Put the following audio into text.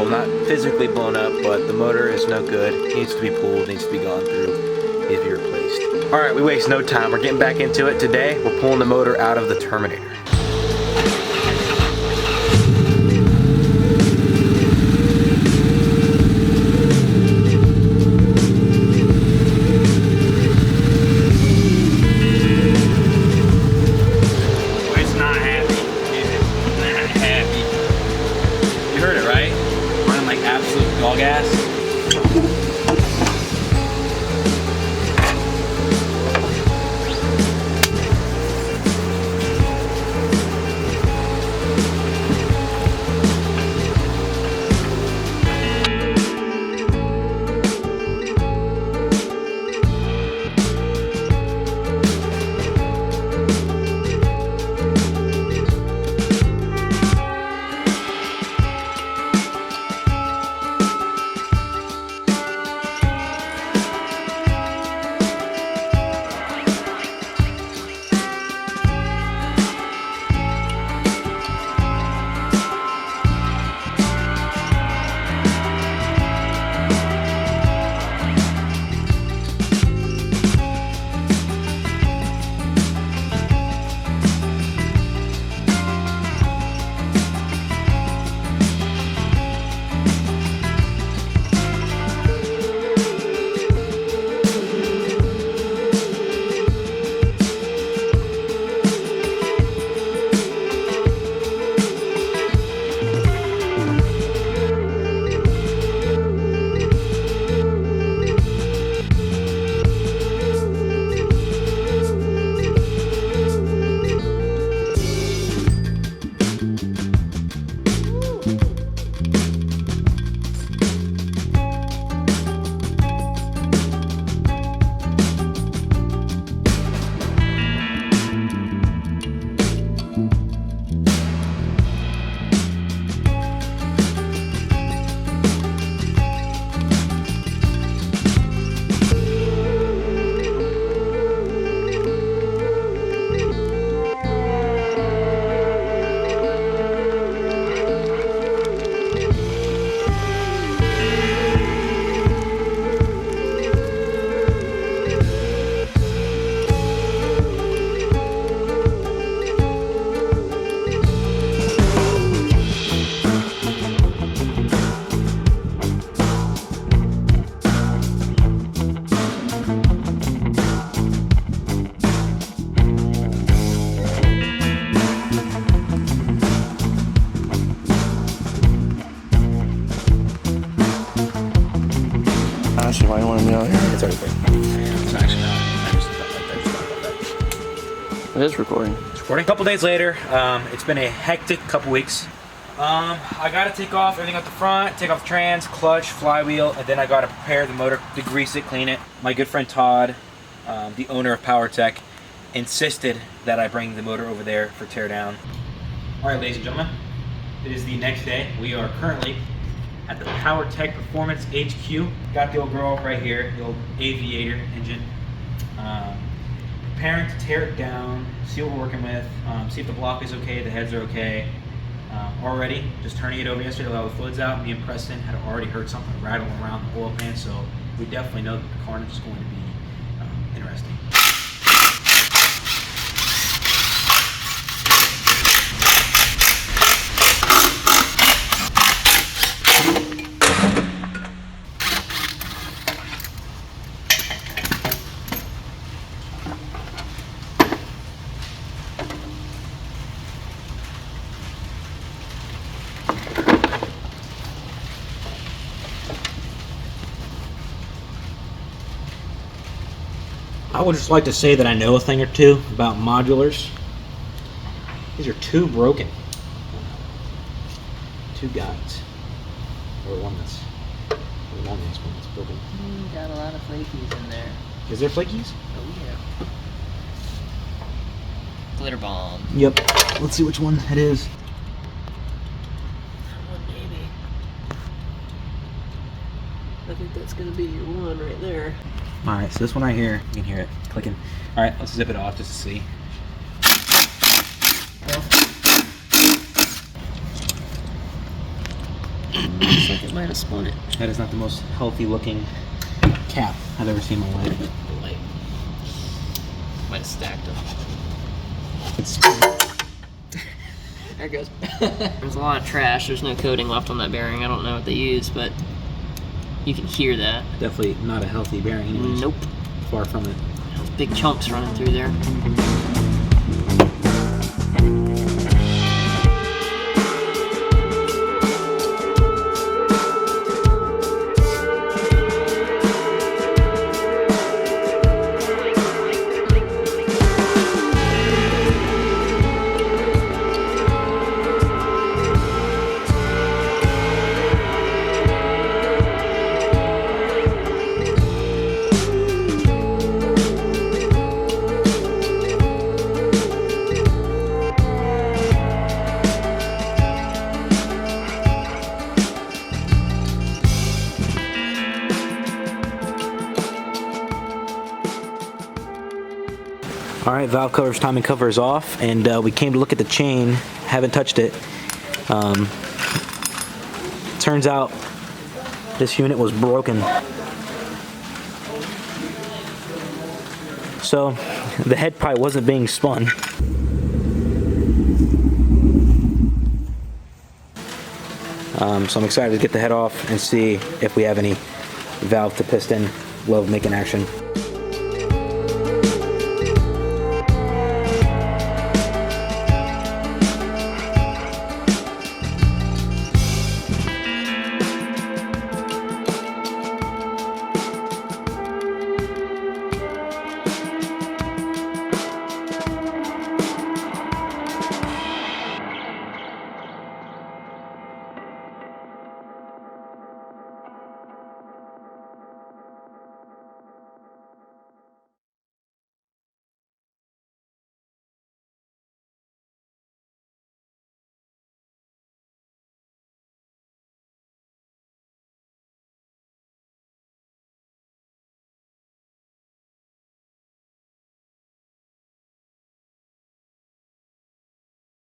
well, not physically blown up, but the motor is no good. It needs to be pulled, needs to be gone through, needs to be replaced. All right, we waste no time. We're getting back into it. Today, we're pulling the motor out of the Terminator. Why you want me out here? It's already big. It's actually not. I just thought It is recording. it's recording. A couple days later, it's been a hectic couple weeks. I gotta take off everything up the front, take off the trans, clutch, flywheel, and then I gotta prepare the motor, degrease it, clean it. My good friend Todd, the owner of PowerTech, insisted that I bring the motor over there for teardown. All right, ladies and gentlemen, it is the next day. We are currently at the PowerTech Performance HQ. Got the old girl right here, the old aviator engine. Preparing to tear it down, see what we're working with, see if the block is okay, the heads are okay. Already, just turning it over yesterday to allow the fluids out. Me and Preston had already heard something rattling around the oil pan, so we definitely know that the carnage is going to be interesting. I would just like to say that I know a thing or two about modulars. These are two broken. Two guides. Or one that's broken. Got a lot of flakies in there. Is there flakies? Oh yeah. Glitter bomb. Yep. Let's see which one it is. That one maybe. I think that's gonna be your one right there. Alright, so this one right here, you can hear it clicking. Alright, let's zip it off just to see. Looks like it might have spun it. That is not the most healthy looking cap I've ever seen in my life. Like, might have stacked them. It's There it goes. There's a lot of trash. There's no coating left on that bearing. I don't know what they use, but you can hear that. definitely not a healthy bearing anyways. Nope. Far from it. Big chunks running through there. All right, valve cover's timing cover is off, and we came to look at the chain. Haven't touched it. Turns out this unit was broken. So the head probably wasn't being spun. So I'm excited to get the head off and see if we have any valve to piston love making action.